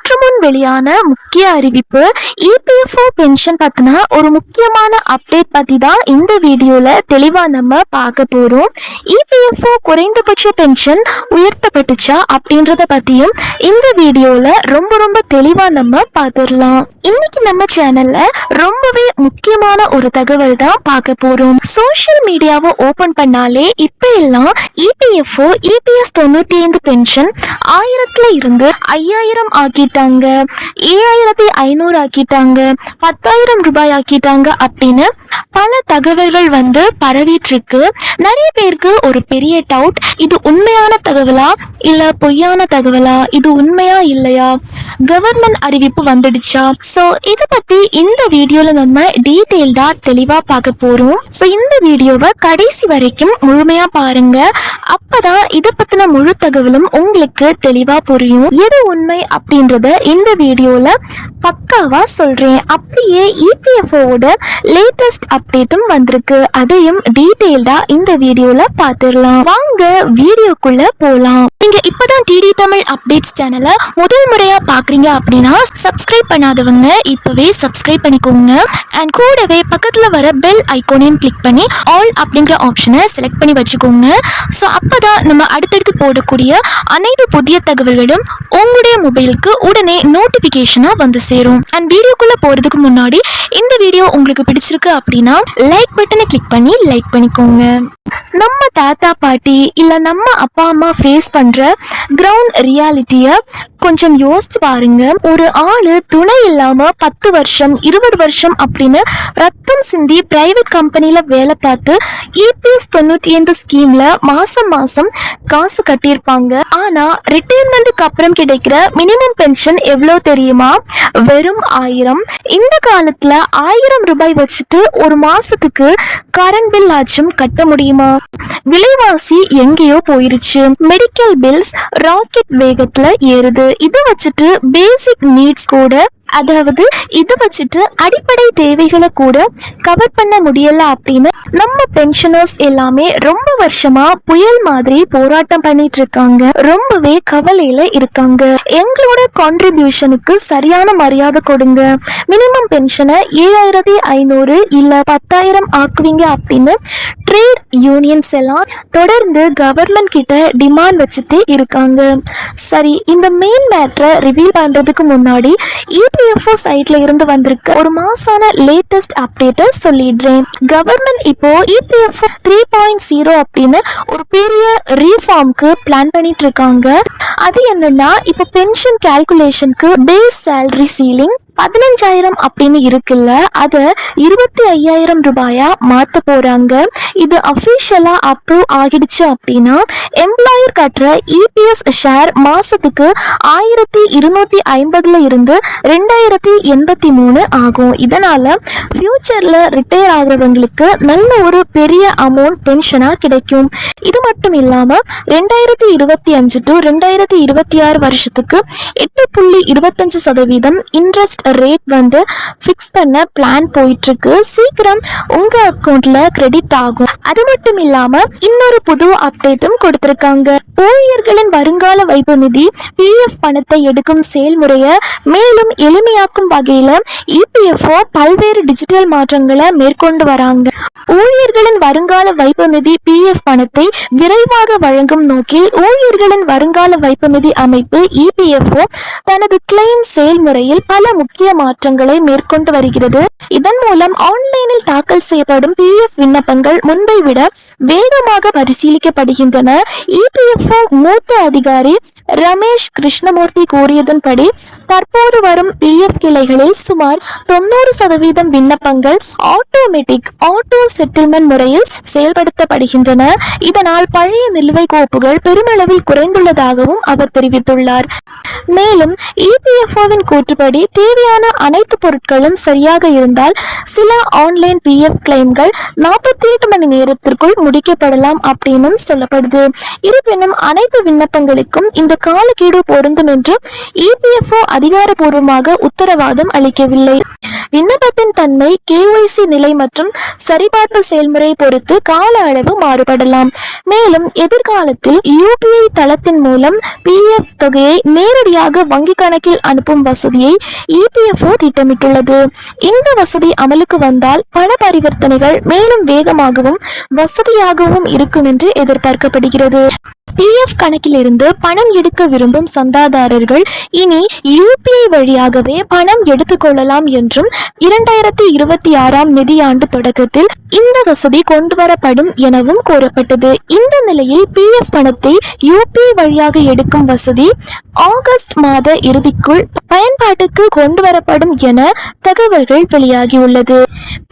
சற்று முன் வெளியான முக்கிய அறிவிப்பு. இபிஎஃப்ஓ பென்ஷன் பத்தின ஒரு முக்கியமான அப்டேட் பத்தி தான் இந்த வீடியோல தெளிவா நம்ம பார்க்க போறோம். இபிஎஃப்ஓ குறைந்தபட்ச பென்ஷன் உயர்த்தப்பட்டுச்சா அப்படின்றத பத்தியும் இந்த வீடியோல ரொம்ப தெளிவா நம்ம பார்த்துடலாம். இன்னைக்கு நம்ம சேனல்ல ரொம்பவே முக்கியமான ஒரு தகவல் தான் பார்க்க போறோம். சோஷியல் மீடியாவை ஓபன் பண்ணாலே இப்ப எல்லாம் இபிஎஃப்ஓ இபிஎஸ் 95 பென்ஷன் 1000ல இருந்து 5000 ஆக்கிட்டாங்க, 7500 ஆக்கிட்டாங்க, 10,000 ரூபாய் ஆக்கிட்டாங்க அப்படின்னு பல தகவல்கள் பரவிட்டு இருக்கு. நிறைய பேருக்கு ஒரு பெரிய டவுட், இது உண்மையான தகவலா இல்ல பொய்யான தகவலா, இது உண்மையா இல்லையா, கவர்மெண்ட் அறிவிப்பு வந்துடுச்சா? சோ இத பத்தி இந்த வீடியோல நம்ம டீடைல்டா தெளிவா பார்க்க போறோம். சோ இந்த வீடியோவை கடைசி வரைக்கும் முழுமையா பாருங்க, அப்பதான் இத பத்தின முழு தகவலும் உங்களுக்கு தெளிவா புரியும். எது உண்மை அப்படின்றத இந்த வீடியோல பக்காவா சொல்றேன். அப்படியே இபிஎஃப்ஓட லேட்டஸ்ட் அப்டேட்டும் வந்திருக்கு, அதையும் டீடைல்டா இந்த வீடியோல பாத்துடலாம். வாங்க வீடியோக்குள்ள போலாம். நீங்க இப்பதான் டிடி தமிழ் அப்டேட்ஸ் சேனலை முதல் முறையா பாக்குறீங்க அப்படின்னா சப்ஸ்கிரைப் பண்ணாதவங்க இப்பவே சப்ஸ்கிரைப் பண்ணிக்கோங்க. அண்ட் கூடவே பக்கத்துல வர பெல் ஐகானையும் கிளிக் பண்ணி ஆல் அப்படிங்கிற ஆப்ஷனை செலக்ட் பண்ணி வச்சுக்கோங்க. ஸோ அப்பதான் நம்ம அடுத்தடுத்து போடக்கூடிய அனைத்து புதிய தகவல்களும் உங்களுடைய மொபைலுக்கு உடனே நோட்டிபிகேஷனா வந்து சேரும். அண்ட் வீடியோக்குள்ள போறதுக்கு முன்னாடி இந்த வீடியோ உங்களுக்கு பிடிச்சிருக்கு அப்படின்னா லைக் பட்டனை கிளிக் பண்ணி லைக் பண்ணிக்கோங்க. நம்ம தாத்தா பாட்டி இல்ல நம்ம அப்பா அம்மா ஃபேஸ் பண்ற கிரவுண்ட் ரியாலிட்டிய கொஞ்சம் யோசிச்சு பாருங்க. ஒரு ஆளு துணை இல்லாம 10 வருஷம் 20 வருஷம் அப்படின்னு ரத்தம் சிந்தி பிரைவேட் கம்பெனில வேலை பார்த்து இபிஎஸ் 95 ஸ்கீம்ல மாசம் காசு கட்டியிருப்பாங்க. ஆனா ரிட்டையர்மெண்ட்டுக்கு அப்புறம் கிடைக்கிற மினிமம் பென்ஷன் எவ்வளவு தெரியுமா? வெறும் 1000. இந்த காலத்துல 1000 ரூபாய் வச்சுட்டு ஒரு மாசத்துக்கு கரண்ட் பில் ஆச்சும் கட்ட முடியுமா? விலைவாசி எங்கேயோ போயிருச்சு. மெடிக்கல் பில்ஸ் ராக்கெட் வேகத்துல ஏறுது. இதை வச்சுட்டு பேசிக் நீட்ஸ் கூட, அதாவது இதை வச்சுட்டு அடிப்படை தேவைகளை கூட கவர் பண்ண முடியல அப்படின்னு நம்ம பென்ஷனர்ஸ் எல்லாமே ரொம்ப வருஷமா புயல் மாதிரி போராட்டம் பண்ணிட்டு இருக்காங்க. ரொம்பவே கவலையில இருக்காங்க. எங்களோட கான்ட்ரிபியூஷனுக்கு சரியான மரியாதை கொடுங்க, மினிமம் பென்ஷனை 7500 இல்ல 10,000 ஆக்குவீங்க அப்படின்னு ட்ரேட் யூனியன்ஸ் எல்லாம் தொடர்ந்து கவர்மெண்ட் கிட்ட டிமாண்ட் வச்சுட்டு இருக்காங்க. சரி, இந்த மெயின் மேட்டரை ரிவீல் பண்றதுக்கு முன்னாடி இபிஎஃப்ஓ சைட்ல இருந்து வந்திருக்க ஒரு மாசான லேட்டஸ்ட் அப்டேட்டை சொல்லிடுறேன். கவர்மெண்ட் இப்போ இபிஎஃப்ஓ 3.0 அப்படின்னு ஒரு பெரிய ரீஃபார்ம்க்கு பிளான் பண்ணிட்டு இருக்காங்க. அது என்னன்னா, இப்போ பென்ஷன் கால்குலேஷனுக்கு பேஸ் சேலரி சீலிங் 15,000 அப்படின்னு இருக்குல்ல, அத 25,000 ரூபாயா மாத்த போறாங்க. இது அபிஷியலா அப்ரூவ் ஆகிடுச்சு அப்படின்னா எம்ப்ளாயர் கட்டுற இபிஎஸ் ஷேர் மாசத்துக்கு 1250 இருந்து 2083 ஆகும். இதனால ஃபியூச்சர்ல ரிட்டையர் ஆகிறவங்களுக்கு நல்ல ஒரு பெரிய அமௌண்ட் பென்ஷனா கிடைக்கும். இது மட்டும் இல்லாம 2025 டு 2026 வருஷத்துக்கு 8.25% இன்ட்ரெஸ்ட் ரேட் ஃபிக்ஸ் பண்ண பிளான் போயிட்டு இருக்கு. சீக்கிரம் உங்க அக்கவுண்ட்ல கிரெடிட் ஆகும். அது மட்டும் இல்லாம இன்னொரு புது அப்டேட்டும் கொடுத்திருக்காங்க. ஊழியர்களின் வருங்கால வைப்பு நிதி பிஎஃப் பணத்தை எடுக்கும் செயல்முறையை மேலும் எளிமையாக்கும் வகையில இபிஎஃப்ஓ பல்வேறு டிஜிட்டல் மாற்றங்களை மேற்கொண்டு வராங்க. ஊழியர்களின் வருங்கால வைப்பு நிதி பிஎஃப் பணத்தை விரைவாக வழங்கும் நோக்கில் ஊழியர்களின் வருங்கால வைப்பு நிதி அமைப்பு இபிஎஃப்ஓ தனது கிளைம் செயல்முறையில் பல முக்கிய மாற்றங்களை மேற்கொண்டு வருகிறது. இதன் மூலம் ஆன்லைனில் தாக்கல் செய்யப்படும் பிஎஃப் விண்ணப்பங்கள் முன்பை விட வேகமாக பரிசீலிக்கப்படுகின்றன. இபிஎஃப்ஓ மூத்த அதிகாரி ரமேஷ் கிருஷ்ணமூர்த்தி கூறியதன்படி தற்போது வரும் பிஎஃப் கிளைகளில் சுமார் 90% விண்ணப்பங்கள் ஆட்டோ செட்டில்மெண்ட் முறையில் செயல்படுத்தப்படுகின்றன. இதனால் பழைய நிலுவை கோப்புகள் பெருமளவில் குறைந்துள்ளதாகவும் அவர் தெரிவித்துள்ளார். மேலும் இபிஎஃப்ஓவின் கூற்றுப்படி தேவையான அனைத்து பொருட்களும் சரியாக இருந்தால் சில ஆன்லைன் பிஎஃப் கிளைம்கள் 48 மணி நேரத்திற்குள் முடிக்கப்படலாம் அப்படின்னு சொல்லப்படுது. இருப்பினும் அனைத்து விண்ணப்பங்களுக்கும் இந்த இந்த காலக்கெடு பொருந்தும் என்று இபிஎஃப்ஓ அதிகாரப்பூர்வமாக உத்தரவாதம் அளிக்கவில்லை. விண்ணப்பத்தின் தன்மை, KYC நிலை மற்றும் சரிபார்ப்பு செயல்முறை பொறுத்து கால அளவு மாறுபடலாம். மேலும் எதிர்காலத்தில் UPI தளத்தின் மூலம் PF தொகையை நேரடியாக வங்கி கணக்கில் அனுப்பும் வசதியை EPFO திட்டமிட்டுள்ளது. இந்த வசதி அமலுக்கு வந்தால் பண பரிவர்த்தனைகள் மேலும் வேகமாகவும் வசதியாகவும் இருக்கும் என்று எதிர்பார்க்கப்படுகிறது. PF கணக்கிலிருந்து பணம் எடுக்க விரும்பும் சந்தாதாரர்கள் இனி UPI வழியாகவே பணம் எடுத்துக்கொள்ளலாம் என்றும் 2026ஆம் நிதியாண்டு தொடக்கத்தில் இந்த வசதி கொண்டுவரப்படும் எனவும் கூறப்பட்டது. இந்த நிலையில் PF பணத்தை UPI வழியாக எடுக்கும் வசதி ஆகஸ்ட் மாத இறுதிக்குள் பயன்பாட்டுக்கு கொண்டுவரப்படும் என தகவல்கள் வெளியாகியுள்ளது.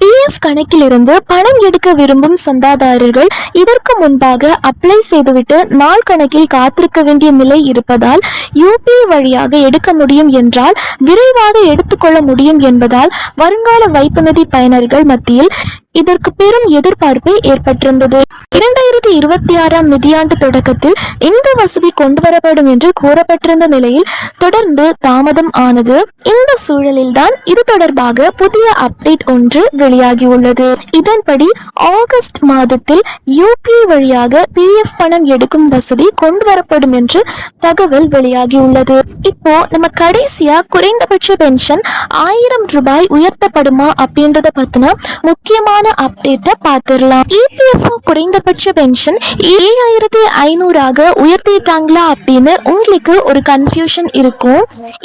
PF கணக்கிலிருந்து பணம் எடுக்க விரும்பும் சந்தாதாரர்கள் இதற்கு முன்பாக அப்ளை செய்துவிட்டு நாள் கணக்கில் காத்திருக்க வேண்டிய நிலை இருப்பதால் UPI வழியாக எடுக்க முடியும் என்றால் விரைவாக எடுத்துக்கொள்ள முடியும் என்பதால் வருங்கால வைப்பு நிதி பயனர்கள் மத்தியில் இதற்கு பெரும் எதிர்பார்ப்பு ஏற்பட்டிருந்தது. 2026ஆம் நிதியாண்டு தொடக்கத்தில் இந்த வசதி கொண்டுவரப்படும் என்று கூறப்பட்டிருந்த நிலையில் தொடர்ந்து தாமதம் ஆனது. இந்த சூழலில்தான் இது தொடர்பாக புதிய அப்டேட் ஒன்று வெளியாகியுள்ளது. இதன்படி ஆகஸ்ட் மாதத்தில் UPI வழியாக PF பணம் எடுக்கும் வசதி கொண்டுவரப்படும் என்று தகவல் வெளியாகியுள்ளது. இப்போ நம்ம கடைசியா குறைந்தபட்ச பென்ஷன் 1000 ரூபாய் உயர்த்தப்படுமா அப்படின்றத பத்தின முக்கியமான அப்டேட்டை பார்த்திடலாம். EPFO குறைந்தபட்ச பென்ஷன் 7500 உயர்த்திட்டாங்களா அப்படின்னு உங்களுக்கு ஒரு கன்ஃபியூஷன் இருக்கும்.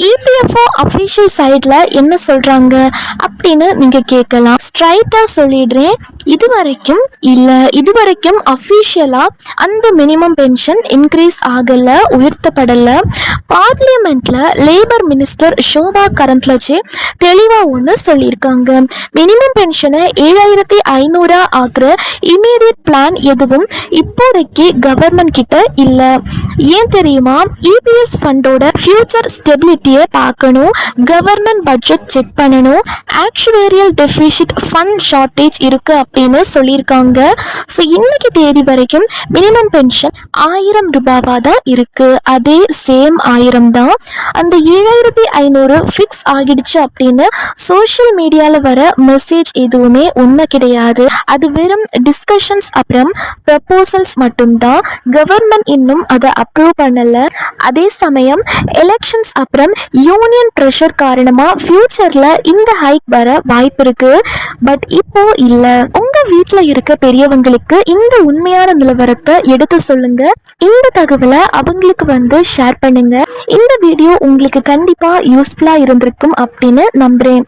EPFO அஃபிஷியல் சைட்ல என்ன சொல்றாங்க அப்படின்னு நீங்க கேட்கலாம். ஸ்ட்ரைட்டா சொல்லிடுறேன், இதுவரைக்கும் அஃபிஷியலா அந்த மினிமம் பென்ஷன் இன்க்ரீஸ் ஆகல, உயர்த்தப்படல. பார்லிமெண்ட்ல லேபர் மினிஸ்டர் ஷோபா கரந்த்லஜே தெளிவா ஒன்று சொல்லியிருக்காங்க. மினிமம் பென்ஷனை 7500 ஆக்குற இமீடியட் பிளான் எதுவும் இப்போதைக்கு கவர்மெண்ட் கிட்ட இல்ல. ஏன் தெரியுமா? EPS ஃபண்டோட ஃபியூச்சர் ஸ்டெபிலிட்டியை பார்க்கணும், கவர்மெண்ட் பட்ஜெட் செக் பண்ணணும், ஆக்சுவேரியல் டெபிசிட் ஃபண்ட் ஷார்டேஜ் இருக்கு அப்படின்னு சொல்லியிருக்காங்க. ஸோ இன்னைக்கு தேதி வரைக்கும் மினிமம் பென்ஷன் 1000 ரூபாவா தான் இருக்கு. அதே சேம் 1000 தான். அந்த 7500 ஃபிக்ஸ் ஆகிடுச்சு அப்படின்னு சோஷியல் மீடியாவில் வர மெசேஜ் எதுவுமே உண்மை கிடையாது. அது வெறும் டிஸ்கஷன்ஸ் அப்புறம் ப்ரப்போசல்ஸ் மட்டும்தான். கவர்மெண்ட் இன்னும் அதை அப்ரூவ் பண்ணல. அதே சமயம் எலெக்ஷன்ஸ் அப்புறம் யூனியன் ப்ரெஷர் காரணமா ஃபியூச்சர்ல இந்த ஹைக் வர வாய்ப்பு இருக்கு. பட் இப்போ இல்ல. உங்க வீட்டுல இருக்க பெரியவங்களுக்கு இந்த உண்மையான நிலவரத்தை எடுத்து சொல்லுங்க. இந்த தகவலை அவங்களுக்கு ஷேர் பண்ணுங்க. இந்த வீடியோ உங்களுக்கு கண்டிப்பா யூஸ்ஃபுல்லா இருந்திருக்கும் அப்படின்னு நம்புறேன்.